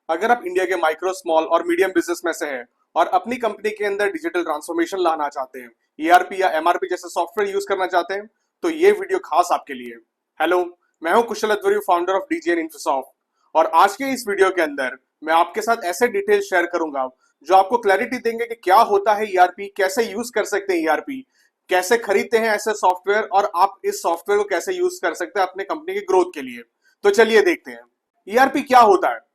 अगर आप इंडिया के माइक्रो स्मॉल और मीडियम बिजनेस में से हैं और अपनी कंपनी के अंदर डिजिटल ट्रांसफॉर्मेशन लाना चाहते हैं, ईआरपी या एमआरपी जैसे सॉफ्टवेयर यूज करना चाहते हैं, तो ये वीडियो खास आपके लिए। हेलो, मैं हूं कुशल अध्वर्यु, फाउंडर ऑफ डीजीएन इन्फोसॉफ्ट। और आज के इस वीडियो के अंदर मैं आपके साथ ऐसे डिटेल शेयर करूंगा जो आपको क्लैरिटी देंगे कि क्या होता है ईआरपी, कैसे यूज कर सकते हैं ईआरपी, कैसे खरीदते हैं ऐसे सॉफ्टवेयर, और आप इस सॉफ्टवेयर को कैसे यूज कर सकते हैं अपने कंपनी के ग्रोथ के लिए। तो चलिए देखते हैं ईआरपी क्या होता है।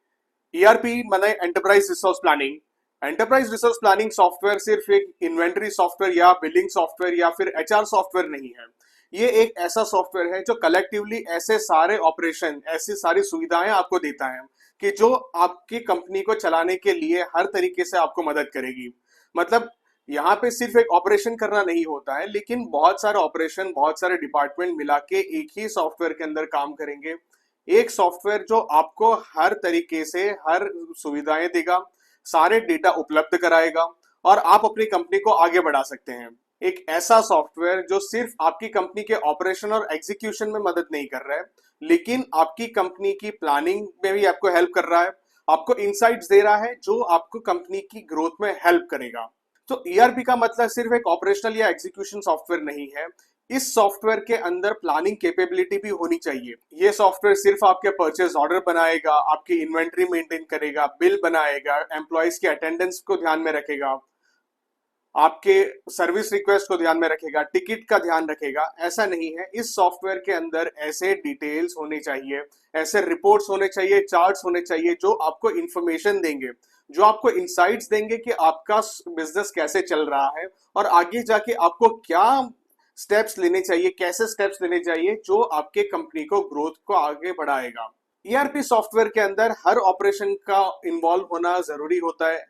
ईआरपी माने enterprise resource planning. Enterprise resource planning software सिर्फ एक इन्वेंटरी सॉफ्टवेयर या बिलिंग सॉफ्टवेयर या फिर एचआर सॉफ्टवेयर नहीं है। ये एक ऐसा सॉफ्टवेयर है जो कलेक्टिवली ऐसे सारे ऑपरेशन, ऐसी सारी सुविधाएं आपको देता है कि जो आपकी कंपनी को चलाने के लिए हर तरीके से आपको मदद करेगी। मतलब यहाँ पे सिर्फ एक ऑपरेशन करना नहीं होता है, लेकिन बहुत सारे ऑपरेशन, बहुत सारे डिपार्टमेंट मिला के एक ही सॉफ्टवेयर के अंदर काम करेंगे। एक सॉफ्टवेयर जो आपको हर तरीके से हर सुविधाएं देगा, सारे डेटा उपलब्ध कराएगा और आप अपनी कंपनी को आगे बढ़ा सकते हैं। एक ऐसा सॉफ्टवेयर जो सिर्फ आपकी कंपनी के ऑपरेशन और एग्जीक्यूशन में मदद नहीं कर रहा है, लेकिन आपकी कंपनी की प्लानिंग में भी आपको हेल्प कर रहा है, आपको इनसाइट्स दे रहा है जो आपको कंपनी की ग्रोथ में हेल्प करेगा। तो ईआरपी का मतलब सिर्फ एक ऑपरेशनल या एग्जीक्यूशन सॉफ्टवेयर नहीं है। इस सॉफ्टवेयर के अंदर प्लानिंग कैपेबिलिटी भी होनी चाहिए। ये सॉफ्टवेयर सिर्फ आपके परचेज ऑर्डर बनाएगा, आपकी इन्वेंट्री मेंटेन करेगा, बिल बनाएगा, एम्प्लॉयज के अटेंडेंस को ध्यान में रखेगा, आपके सर्विस रिक्वेस्ट को ध्यान में रखेगा, टिकट का ध्यान रखेगा, ऐसा नहीं है। इस सॉफ्टवेयर के अंदर ऐसे डिटेल्स होने चाहिए, ऐसे रिपोर्ट्स होने चाहिए, चार्ट्स होने चाहिए जो आपको इंफॉर्मेशन देंगे, जो आपको इंसाइट्स देंगे कि आपका बिजनेस कैसे चल रहा है और आगे जाके आपको क्या स्टेप्स लेने चाहिए, कैसे स्टेप्स लेने चाहिए जो आपके कंपनी को ग्रोथ को आगे बढ़ाएगा। ईआरपी सॉफ्टवेयर के अंदर हर ऑपरेशन का इन्वॉल्व होना जरूरी होता है।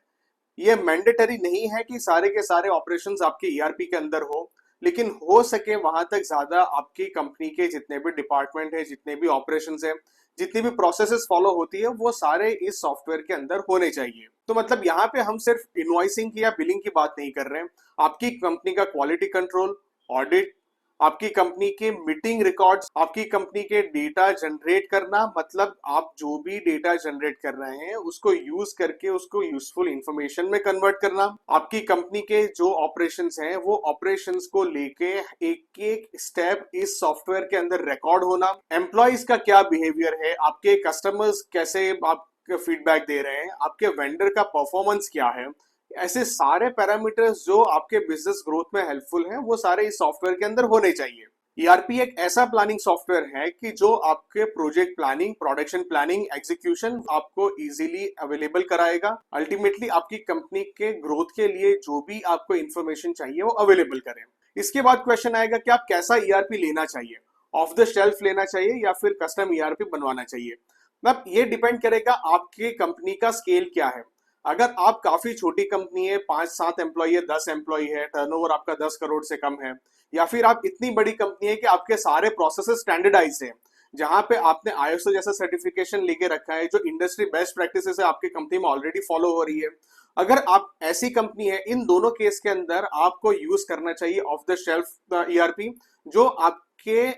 ये मैंडेटरी नहीं है कि सारे के सारे ऑपरेशंस आपके ईआरपी के अंदर हो, लेकिन हो सके वहां तक ज्यादा आपकी कंपनी के जितने भी डिपार्टमेंट है, जितने भी ऑपरेशंस है, जितनी भी प्रोसेसेस फॉलो होती है, वो सारे इस सॉफ्टवेयर के अंदर होने चाहिए। तो मतलब यहाँ पे हम सिर्फ इनवॉइसिंग की या बिलिंग की बात नहीं कर रहे हैं। आपकी कंपनी का क्वालिटी कंट्रोल, ऑडिट, आपकी कंपनी के मीटिंग रिकॉर्ड्स, आपकी कंपनी के डेटा जनरेट करना, मतलब आप जो भी डेटा जनरेट कर रहे हैं उसको यूज करके उसको यूजफुल इंफॉर्मेशन में कन्वर्ट करना, आपकी कंपनी के जो ऑपरेशंस हैं वो ऑपरेशंस को लेके एक एक स्टेप इस सॉफ्टवेयर के अंदर रिकॉर्ड होना, एम्प्लॉयज का क्या बिहेवियर है, आपके कस्टमर्स कैसे आप फीडबैक दे रहे हैं, आपके वेंडर का परफॉर्मेंस क्या है, ऐसे सारे पैरामीटर्स जो आपके बिजनेस ग्रोथ में हेल्पफुल हैं वो सारे इस सॉफ्टवेयर के अंदर होने चाहिए। ईआरपी एक ऐसा प्लानिंग सॉफ्टवेयर है कि जो आपके project planning, production planning, execution आपको इजीली अवेलेबल कराएगा। अल्टीमेटली आपकी कंपनी के ग्रोथ के लिए जो भी आपको इंफॉर्मेशन चाहिए वो अवेलेबल करें। इसके बाद क्वेश्चन आएगा कि आप कैसा ईआरपी लेना चाहिए, ऑफ द शेल्फ लेना चाहिए या फिर कस्टम ईआरपी बनवाना चाहिए। मतलब ये डिपेंड करेगा आपकी कंपनी का स्केल क्या है। अगर आप काफी छोटी कंपनी है, 5-7 एम्प्लॉय है, 10 एम्प्लॉय है, टर्नओवर आपका 10 करोड़ से कम है, या फिर आप इतनी बड़ी कंपनी है कि आपके सारे प्रोसेसेस स्टैंडर्डाइज हैं, जहां पे आपने आईएसओ जैसा सर्टिफिकेशन लेके रखा है, जो इंडस्ट्री बेस्ट प्रैक्टिसेस है आपकी कंपनी में ऑलरेडी फॉलो हो रही है, अगर आप ऐसी कंपनी है, इन दोनों केस के अंदर आपको यूज करना चाहिए ऑफ द शेल्फ ईआरपी, जो आपके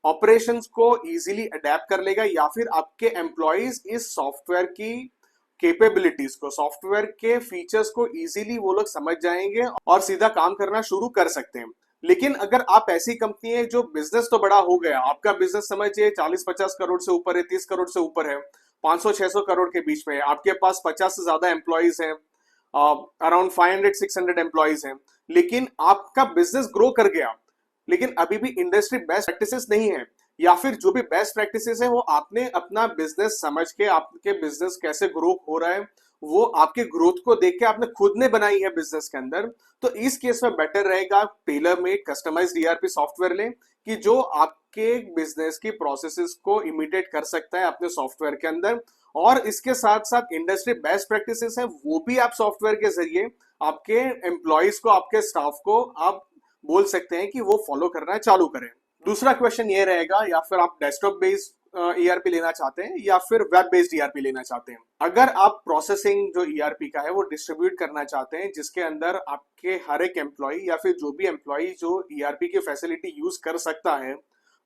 ऑपरेशंस को इजीली अडेप्ट कर लेगा, या फिर आपके एम्प्लॉयज इस सॉफ्टवेयर की कैपेबिलिटीज को, सॉफ्टवेयर के फीचर्स को इजीली वो लोग समझ जाएंगे और सीधा काम करना शुरू कर सकते हैं। लेकिन अगर आप ऐसी कंपनी है जो बिजनेस तो बड़ा हो गया, आपका बिजनेस समझिए 40-50 करोड़ से ऊपर है, 30 करोड़ से ऊपर है, 500-600 करोड़ के बीच में है, आपके पास 50 से ज्यादा एम्प्लॉयज हैं, अराउंड 500-600 एम्प्लॉयज हैं, लेकिन आपका बिजनेस ग्रो कर गया, लेकिन अभी भी इंडस्ट्री बेस्ट प्रैक्टिसेस नहीं है, या फिर जो भी बेस्ट प्रैक्टिसेस है वो आपने अपना बिजनेस समझ के, आपके बिजनेस कैसे ग्रो हो रहा है वो आपके ग्रोथ को देख के आपने खुद ने बनाई है बिजनेस के अंदर, तो इस केस में बेटर रहेगा tailor made customised ERP software लें कि जो आपके बिजनेस की प्रोसेसेस को इमिटेट कर सकता है अपने सॉफ्टवेयर के अंदर, और इसके साथ साथ इंडस्ट्री बेस्ट प्रैक्टिसेस है वो भी आप सॉफ्टवेयर के जरिए आपके एम्प्लॉयज को, आपके स्टाफ को आप बोल सकते हैं कि वो फॉलो करना चालू करें। दूसरा क्वेश्चन ये रहेगा, या फिर आप डेस्कटॉप बेस्ड ईआरपी लेना चाहते हैं या फिर वेब बेस्ड ईआरपी लेना चाहते हैं। अगर आप प्रोसेसिंग जो ईआरपी का है वो डिस्ट्रीब्यूट करना चाहते हैं, जिसके अंदर आपके हर एक एम्प्लॉय या फिर जो भी एम्प्लॉय जो ईआरपी की फैसिलिटी यूज कर सकता है,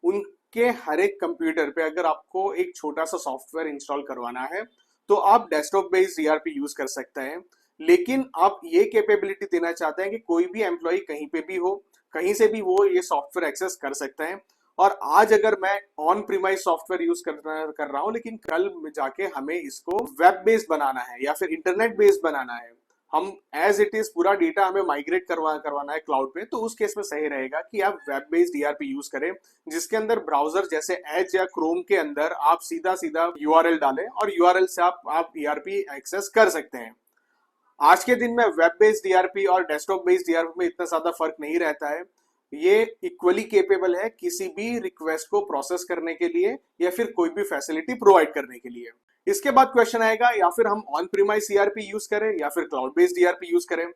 उनके हर एक कंप्यूटर पे अगर आपको एक छोटा सा सॉफ्टवेयर इंस्टॉल करवाना है, तो आप डेस्कटॉप बेस्ड ईआरपी यूज कर सकते हैं। लेकिन आप ये कैपेबिलिटी देना चाहते हैं कि कोई भी एम्प्लॉय कहीं पे भी हो, कहीं से भी वो ये सॉफ्टवेयर एक्सेस कर सकते हैं। और आज अगर मैं ऑन प्रीमाइस सॉफ्टवेयर यूज कर रहा हूँ, लेकिन कल में जाके हमें इसको वेब बेस्ड बनाना है या फिर इंटरनेट बेस्ड बनाना है, हम एज इट इज पूरा डेटा हमें माइग्रेट करवाना है क्लाउड पे, तो उस केस में सही रहेगा कि आप वेब बेस्ड ईआरपी यूज करें, जिसके अंदर ब्राउजर जैसे एज या क्रोम के अंदर आप सीधा सीधा यूआरएल डालें और यूआरएल से आप ईआरपी एक्सेस कर सकते हैं। आज के दिन में वेब बेस्ड ईआरपी और डेस्कटॉप बेस्ड ईआरपी में इतना ज्यादा फर्क नहीं रहता है। ये इक्वली केपेबल है किसी भी रिक्वेस्ट को प्रोसेस करने के लिए या फिर कोई भी फैसिलिटी प्रोवाइड करने के लिए। इसके बाद क्वेश्चन आएगा, या फिर हम ऑन प्रीमाइस ईआरपी यूज करें या फिर क्लाउड बेस्ड ईआरपी यूज करें।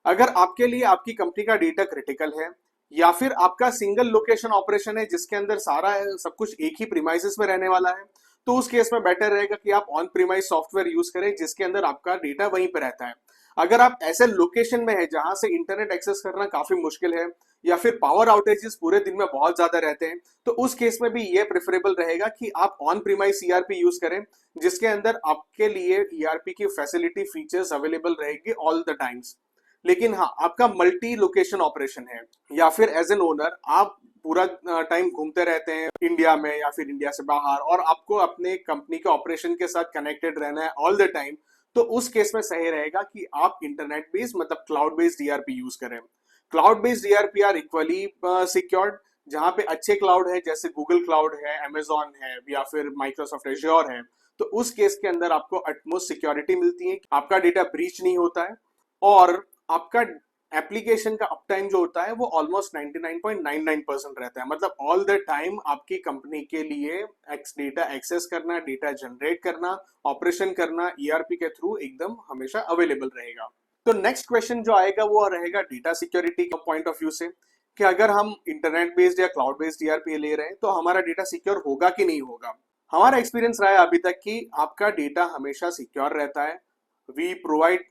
अगर आपके लिए आपकी कंपनी का डेटा क्रिटिकल है या फिर आपका सिंगल लोकेशन ऑपरेशन है जिसके अंदर सारा सब कुछ एक ही प्रीमाइसेस में रहने वाला है, तो उस केस में बेटर रहेगा कि आप ऑन प्रीमाइस सॉफ्टवेयर यूज करें जिसके अंदर आपका डेटा वहीं पे रहता है। अगर आप ऐसे लोकेशन में है जहां से इंटरनेट एक्सेस करना काफी मुश्किल है या फिर पावर आउटेजेस पूरे दिन में बहुत ज्यादा रहते हैं, तो उस केस में भी ये प्रेफरेबल रहेगा कि आप ऑन प्रीमाइस ईआरपी यूज करें जिसके अंदर आपके लिए ईआरपी की फैसिलिटी फीचर्स अवेलेबल रहेगी ऑल द टाइम्स। लेकिन हाँ, आपका मल्टी लोकेशन ऑपरेशन है या फिर एज एन ओनर आप पूरा टाइम घूमते रहते हैं इंडिया में या फिर इंडिया से बाहर और आपको अपने कंपनी के ऑपरेशन के साथ कनेक्टेड रहना है ऑल द टाइम, तो उस केस में सही रहेगा कि आप इंटरनेट बेस्ड मतलब क्लाउड बेस्ड ईआरपी यूज करें। Cloud based ERP are equally secured, जहां पे अच्छे क्लाउड है जैसे गूगल क्लाउड है, अमेजॉन है या फिर माइक्रोसॉफ्ट एज्योर है, तो उस केस के अंदर आपको अटमोस्ट सिक्योरिटी मिलती है, आपका डेटा ब्रीच नहीं होता है और आपका एप्लीकेशन का अपटाइम जो होता है वो ऑलमोस्ट 99.99% रहता है। मतलब ऑल द टाइम आपकी कंपनी के लिए डेटा एक्सेस करना, डेटा जनरेट करना, ऑपरेशन करना ईआरपी के थ्रू एकदम हमेशा अवेलेबल रहेगा। तो नेक्स्ट क्वेश्चन जो आएगा वो रहेगा डेटा सिक्योरिटी का पॉइंट ऑफ व्यू से, कि अगर हम इंटरनेट बेस्ड या क्लाउड बेस्ड ईआरपी ले रहे हैं तो हमारा डेटा सिक्योर होगा कि नहीं होगा। हमारा एक्सपीरियंस रहा है अभी तक कि आपका डेटा हमेशा सिक्योर रहता है। वी प्रोवाइड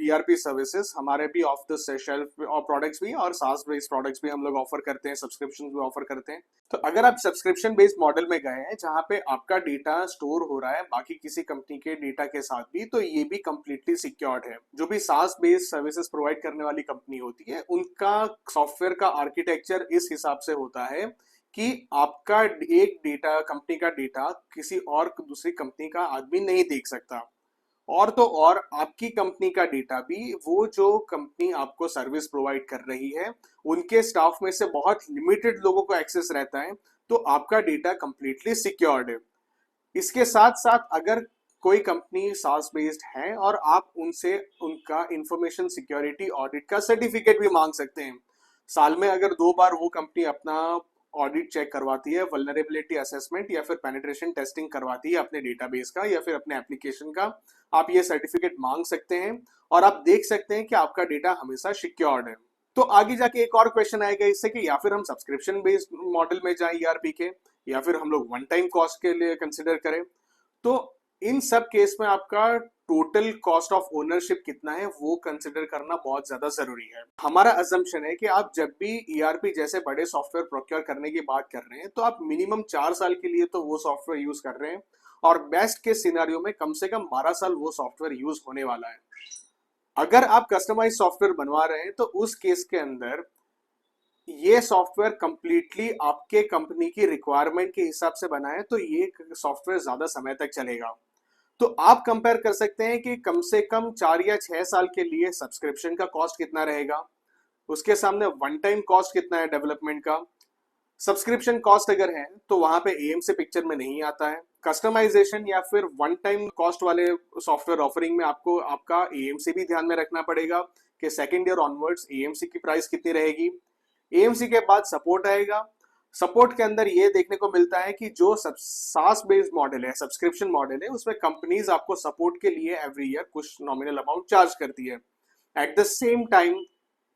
ईआरपी सर्विसेज, हमारे भी ऑफ द शेल्फ और प्रोडक्ट्स भी और सास बेस्ड प्रोडक्ट्स भी हम लोग ऑफर करते हैं, सब्सक्रिप्शन भी ऑफर करते हैं। तो अगर आप सब्सक्रिप्शन बेस्ड मॉडल में गए हैं जहां पे आपका डेटा स्टोर हो रहा है बाकी किसी कंपनी के डेटा के साथ भी, तो ये भी कंप्लीटली सिक्योर्ड है। जो भी सास बेस्ड सर्विसेज प्रोवाइड करने वाली कंपनी होती है उनका सॉफ्टवेयर का आर्किटेक्चर इस हिसाब से होता है कि आपका एक डेटा, कंपनी का डेटा किसी और दूसरी कंपनी का आदमी नहीं देख सकता। और तो और आपकी कंपनी का डेटा भी वो जो कंपनी आपको सर्विस प्रोवाइड कर रही है उनके स्टाफ में से बहुत लिमिटेड लोगों को एक्सेस रहता है, तो आपका डेटा कंप्लीटली सिक्योर्ड है। इसके साथ साथ अगर कोई कंपनी सास बेस्ड है और आप उनसे उनका इंफॉर्मेशन सिक्योरिटी ऑडिट का सर्टिफिकेट भी मांग सकते हैं। साल में अगर 2 बार वो कंपनी अपना ऑडिट चेक करवाती है, वल्नरेबिलिटी असेसमेंट या फिर पेनिट्रेशन टेस्टिंग करवाती है अपने डेटाबेस का या फिर अपने एप्लीकेशन का, आप ये सर्टिफिकेट मांग सकते हैं और आप देख सकते हैं कि आपका डेटा हमेशा सिक्योर्ड है। तो आगे जाके एक और क्वेश्चन आएगा इससे कि या फिर हम सब्सक्रिप्शन बेस्ड मॉडल में जाएं ईआरपी के, या फिर हम लोग वन टाइम कॉस्ट के लिए कंसिडर करें। तो इन सब केस में आपका टोटल कॉस्ट ऑफ ओनरशिप कितना है वो कंसिडर करना बहुत ज्यादा जरूरी है। हमारा अजम्पशन है कि आप जब भी ईआरपी जैसे बड़े सॉफ्टवेयर प्रोक्योर करने की बात कर रहे हैं तो आप मिनिमम 4 साल के लिए तो वो सॉफ्टवेयर यूज कर रहे हैं और बेस्ट के सिनेरियो में कम से कम 12 साल वो सॉफ्टवेयर यूज होने वाला है। अगर आप कस्टमाइज सॉफ्टवेयर बनवा रहे हैं तो उस केस के अंदर ये सॉफ्टवेयर कंप्लीटली आपके कंपनी की रिक्वायरमेंट के हिसाब से बना है, तो ये सॉफ्टवेयर ज्यादा समय तक चलेगा। तो आप कंपेयर कर सकते हैं कि कम से कम 4 या 6 साल के लिए सब्सक्रिप्शन का कॉस्ट कितना रहेगा, उसके सामने वन टाइम कॉस्ट कितना है डेवलपमेंट का। सब्सक्रिप्शन कॉस्ट अगर है तो वहां पे एएमसी पिक्चर में नहीं आता है। कस्टमाइजेशन या फिर वन टाइम कॉस्ट वाले सॉफ्टवेयर ऑफरिंग में आपको आपका एएमसी भी ध्यान में रखना पड़ेगा कि सेकेंड ईयर ऑनवर्ड्स एएमसी की प्राइस कितनी रहेगी। एएमसी के बाद सपोर्ट आएगा। सपोर्ट के अंदर ये देखने को मिलता है कि जो सास बेस्ड मॉडल है, सब्सक्रिप्शन मॉडल है, उसमें कंपनीज आपको सपोर्ट के लिए एवरी ईयर कुछ नॉमिनल अमाउंट चार्ज करती है। At the same time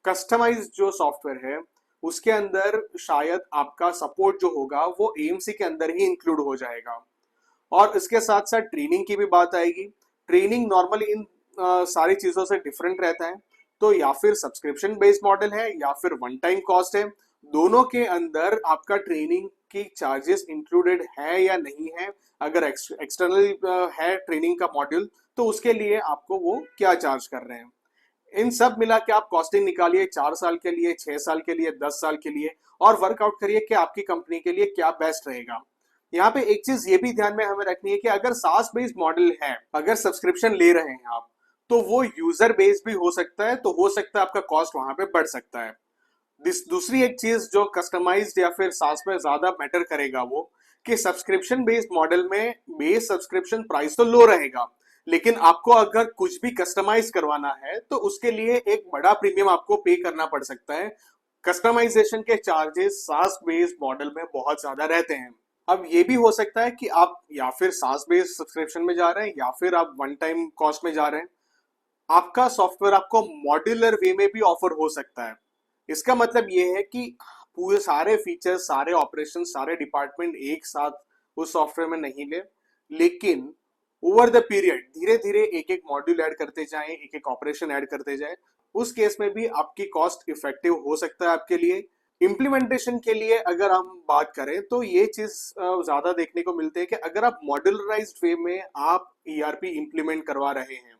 customise जो सॉफ्टवेयर है उसके अंदर शायद आपका सपोर्ट जो होगा वो एएमसी के अंदर ही इंक्लूड हो जाएगा। और इसके साथ साथ ट्रेनिंग की भी बात आएगी। ट्रेनिंग नॉर्मली इन सारी चीजों से डिफरेंट रहता है, तो या फिर सब्सक्रिप्शन बेस्ड मॉडल है या फिर वन टाइम कॉस्ट है, दोनों के अंदर आपका ट्रेनिंग की चार्जेस इंक्लूडेड है या नहीं है। अगर एक्सटर्नल है ट्रेनिंग का मॉड्यूल तो उसके लिए आपको वो क्या चार्ज कर रहे हैं। इन सब मिला के आप कॉस्टिंग निकालिए 4 साल के लिए, 6 साल के लिए, 10 साल के लिए, और वर्कआउट करिए कि आपकी कंपनी के लिए क्या बेस्ट रहेगा। यहाँ पे एक चीज ये भी ध्यान में हमें रखनी है कि अगर सास बेस्ड मॉडल है, अगर सब्सक्रिप्शन ले रहे हैं आप, तो वो यूजर बेस्ड भी हो सकता है, तो हो सकता है आपका कॉस्ट वहां पे बढ़ सकता है। दूसरी एक चीज जो कस्टमाइज्ड या फिर सास में ज्यादा मैटर करेगा वो, कि सब्सक्रिप्शन बेस्ड मॉडल में बेस सब्सक्रिप्शन प्राइस तो लो रहेगा, लेकिन आपको अगर कुछ भी कस्टमाइज करवाना है तो उसके लिए एक बड़ा प्रीमियम आपको पे करना पड़ सकता है। कस्टमाइजेशन के चार्जेस सास बेस्ड मॉडल में बहुत ज्यादा रहते हैं। अब ये भी हो सकता है कि आप या फिर सास बेस्ड सब्सक्रिप्शन में जा रहे हैं या फिर आप वन टाइम कॉस्ट में जा रहे हैं, आपका सॉफ्टवेयर आपको मॉड्यूलर वे में भी ऑफर हो सकता है। इसका मतलब ये है कि पूरे सारे फीचर्स, सारे ऑपरेशन, सारे डिपार्टमेंट एक साथ उस सॉफ्टवेयर में नहीं ले, लेकिन ओवर द पीरियड धीरे धीरे एक एक मॉड्यूल ऐड करते जाएं, एक एक ऑपरेशन ऐड करते जाएं। उस केस में भी आपकी कॉस्ट इफेक्टिव हो सकता है आपके लिए। इम्प्लीमेंटेशन के लिए अगर हम बात करें तो ये चीज ज्यादा देखने को मिलती है कि अगर आप मॉड्यूलराइज्ड वे में आप ईआरपी इंप्लीमेंट करवा रहे हैं,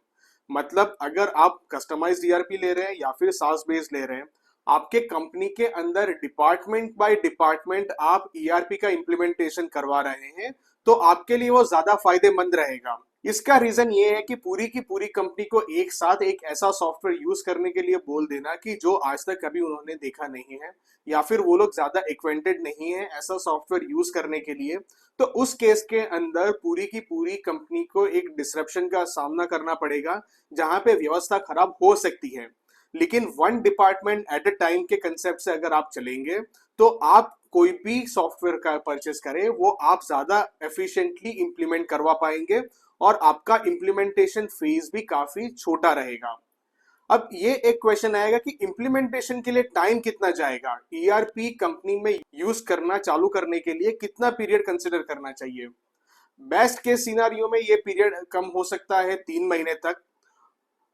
मतलब अगर आप कस्टमाइज्ड ईआरपी ले रहे हैं या फिर सास बेस्ड ले रहे हैं, आपके कंपनी के अंदर डिपार्टमेंट बाय डिपार्टमेंट आप ईआरपी का इंप्लीमेंटेशन करवा रहे हैं, तो आपके लिए वो ज्यादा फायदेमंद रहेगा। इसका रीजन ये है कि पूरी की पूरी कंपनी को एक साथ एक ऐसा सॉफ्टवेयर यूज करने के लिए बोल देना कि जो आज तक कभी उन्होंने देखा नहीं है, या फिर वो लोग ज्यादा एक्वेंटेड नहीं है ऐसा सॉफ्टवेयर यूज करने के लिए, तो उस केस के अंदर पूरी की पूरी कंपनी को एक डिसरप्शन का सामना करना पड़ेगा, जहां पे व्यवस्था खराब हो सकती है। लेकिन one department at a time के कंसेप्ट से अगर आप चलेंगे तो आप कोई भी सॉफ्टवेयर का परचेस करें वो आप ज्यादा एफिशिएंटली इंप्लीमेंट करवा पाएंगे, और आपका इंप्लीमेंटेशन फेज भी काफी छोटा रहेगा। अब ये एक क्वेश्चन आएगा कि इंप्लीमेंटेशन के लिए टाइम कितना जाएगा, ईआरपी कंपनी में यूज करना चालू करने के लिए कितना पीरियड कंसिडर करना चाहिए। बेस्ट केस सिनारियो में ये पीरियड कम हो सकता है 3 महीने तक,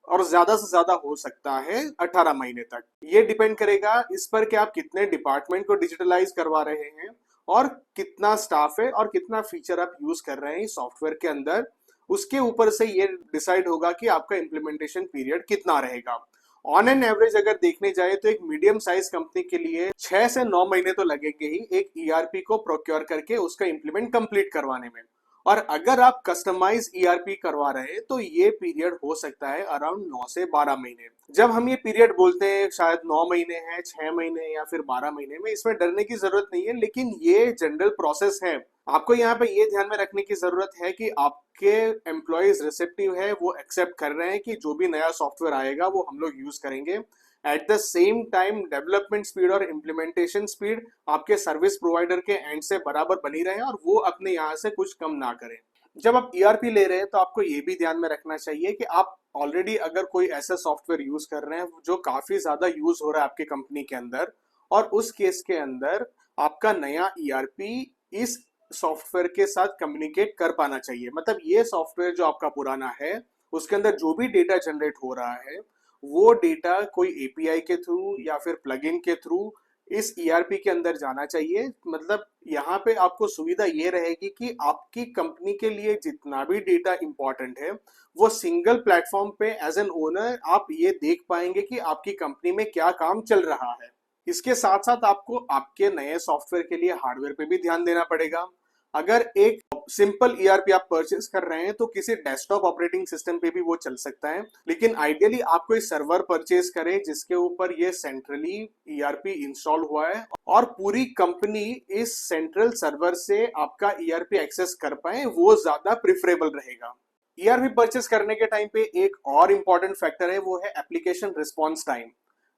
और ज्यादा से ज्यादा हो सकता है 18 महीने तक। ये डिपेंड करेगा इस पर कि आप कितने डिपार्टमेंट को डिजिटलाइज करवा रहे हैं, और कितना स्टाफ है, और कितना फीचर आप यूज कर रहे हैं सॉफ्टवेयर के अंदर। उसके ऊपर से ये डिसाइड होगा कि आपका इंप्लीमेंटेशन पीरियड कितना रहेगा। ऑन एन एवरेज अगर देखने जाए तो एक मीडियम साइज कंपनी के लिए 6 से 9 महीने तो लगेंगे ही एक ईआरपी को प्रोक्योर करके उसका इंप्लीमेंट कंप्लीट करवाने में। और अगर आप कस्टमाइज ईआरपी करवा रहे हैं तो ये पीरियड हो सकता है अराउंड 9 से 12 महीने। जब हम ये पीरियड बोलते हैं शायद 9 महीने है, 6 महीने या फिर 12 महीने में, इसमें डरने की जरूरत नहीं है, लेकिन ये जनरल प्रोसेस है। आपको यहाँ पे ये ध्यान में रखने की जरूरत है कि आपके एम्प्लॉयज रिसेप्टिव है, वो एक्सेप्ट कर रहे हैं कि जो भी नया सॉफ्टवेयर आएगा वो हम लोग यूज करेंगे। Eight the same time development speed और इम्प्लीमेंटेशन स्पीड आपके सर्विस प्रोवाइडर के एंड से बराबर बनी रहे, और वो अपने यहाँ से कुछ कम ना करें। जब आप ईआरपी ले रहे हैं तो आपको ये भी ध्यान में रखना चाहिए कि आप ऑलरेडी अगर कोई ऐसा सॉफ्टवेयर यूज कर रहे हैं जो काफी ज्यादा यूज हो रहा है आपकी कंपनी के अंदर, और उस केस के अंदर आपका नया ईआरपी इस सॉफ्टवेयर के साथ कम्युनिकेट कर पाना चाहिए। मतलब ये सॉफ्टवेयर जो आपका पुराना है उसके अंदर जो भी डेटा जनरेट हो रहा है, वो डेटा कोई एपीआई के थ्रू या फिर प्लगइन के थ्रू इस ईआरपी के अंदर जाना चाहिए। मतलब यहाँ पे आपको सुविधा ये रहेगी कि आपकी कंपनी के लिए जितना भी डेटा इंपॉर्टेंट है वो सिंगल प्लेटफॉर्म पे एज एन ओनर आप ये देख पाएंगे कि आपकी कंपनी में क्या काम चल रहा है। इसके साथ साथ आपको आपके नए सॉफ्टवेयर के लिए हार्डवेयर पे भी ध्यान देना पड़ेगा। अगर एक सिंपल ईआरपी आप परचेस कर रहे हैं तो किसी डेस्कटॉप ऑपरेटिंग सिस्टम पे भी वो चल सकता है, लेकिन आइडियली आप कोई सर्वर परचेस करें जिसके ऊपर ये सेंट्रली ईआरपी इंस्टॉल हुआ है, और पूरी कंपनी इस सेंट्रल सर्वर से आपका ईआरपी एक्सेस कर पाए, वो ज्यादा प्रिफरेबल रहेगा। ईआरपी परचेस करने के टाइम पे एक और इंपॉर्टेंट फैक्टर है, वो है application response time.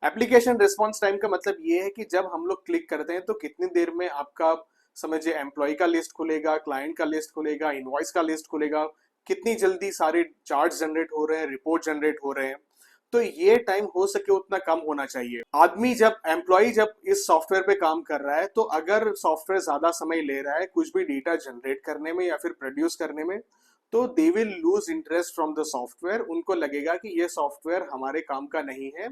Application response time का मतलब ये है कि जब हम लोग क्लिक करते हैं तो कितनी देर में आपका, समझिए, एम्प्लॉय का लिस्ट खुलेगा, क्लाइंट का लिस्ट खुलेगा, इनवॉइस का लिस्ट खुलेगा, कितनी जल्दी सारे चार्ट जनरेट हो रहे हैं, रिपोर्ट जनरेट हो रहे हैं। तो ये टाइम हो सके उतना कम होना चाहिए। आदमी जब एम्प्लॉय जब इस सॉफ्टवेयर पे काम कर रहा है, तो अगर सॉफ्टवेयर ज्यादा समय ले रहा है कुछ भी डेटा जनरेट करने में या फिर प्रोड्यूस करने में, तो they will lose interest from the software. उनको लगेगा कि ये सॉफ्टवेयर हमारे काम का नहीं है।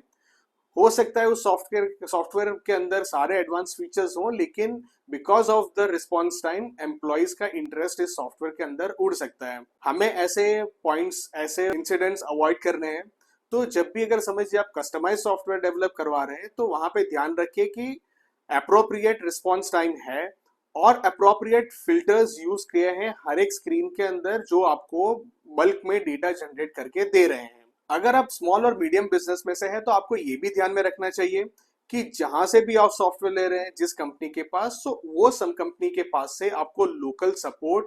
हो सकता है उस सॉफ्टवेयर के अंदर सारे एडवांस फीचर्स हों, लेकिन because of the response time employees का इंटरेस्ट इस सॉफ्टवेयर के अंदर उड़ सकता है। हमें ऐसे पॉइंट्स, ऐसे इंसिडेंट्स अवॉइड करने हैं। तो जब भी अगर समझिए आप कस्टमाइज सॉफ्टवेयर डेवलप करवा रहे हैं, तो वहां पे ध्यान रखिए कि अप्रोप्रिएट रिस्पॉन्स टाइम है और अप्रोप्रिएट फिल्टर्स यूज किए हैं हर एक स्क्रीन के अंदर जो आपको बल्क में डेटा जनरेट करके दे रहे हैं। अगर आप स्मॉल और मीडियम बिजनेस में से हैं, तो आपको ये भी ध्यान में रखना चाहिए कि जहां से भी आप सॉफ्टवेयर ले रहे हैं, जिस कंपनी के पास, तो वो सम कंपनी के पास से आपको लोकल सपोर्ट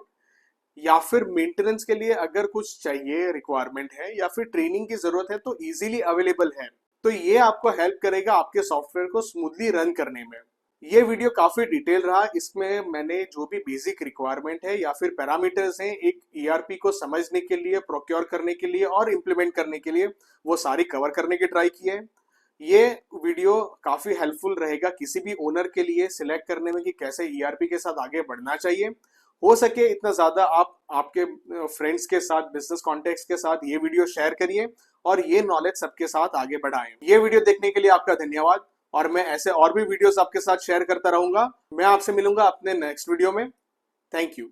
या फिर मेंटेनेंस के लिए अगर कुछ चाहिए, रिक्वायरमेंट है या फिर ट्रेनिंग की जरूरत है, तो इजीली अवेलेबल है। तो ये आपको हेल्प करेगा आपके सॉफ्टवेयर को स्मूथली रन करने में। ये वीडियो काफी डिटेल रहा। इसमें मैंने जो भी बेसिक रिक्वायरमेंट है या फिर पैरामीटर्स हैं एक ईआरपी को समझने के लिए, प्रोक्योर करने के लिए और इम्प्लीमेंट करने के लिए, वो सारी कवर करने की ट्राई की है। ये वीडियो काफी हेल्पफुल रहेगा किसी भी ओनर के लिए सिलेक्ट करने में कि कैसे ईआरपी के साथ आगे बढ़ना चाहिए। हो सके इतना ज्यादा आप आपके फ्रेंड्स के साथ, बिजनेस कॉन्टेक्ट्स के साथ ये वीडियो शेयर करिए और ये नॉलेज सबके साथ आगे बढ़ाएं। ये वीडियो देखने के लिए आपका धन्यवाद और मैं ऐसे और भी वीडियोस आपके साथ शेयर करता रहूंगा। मैं आपसे मिलूंगा अपने नेक्स्ट वीडियो में। Thank you.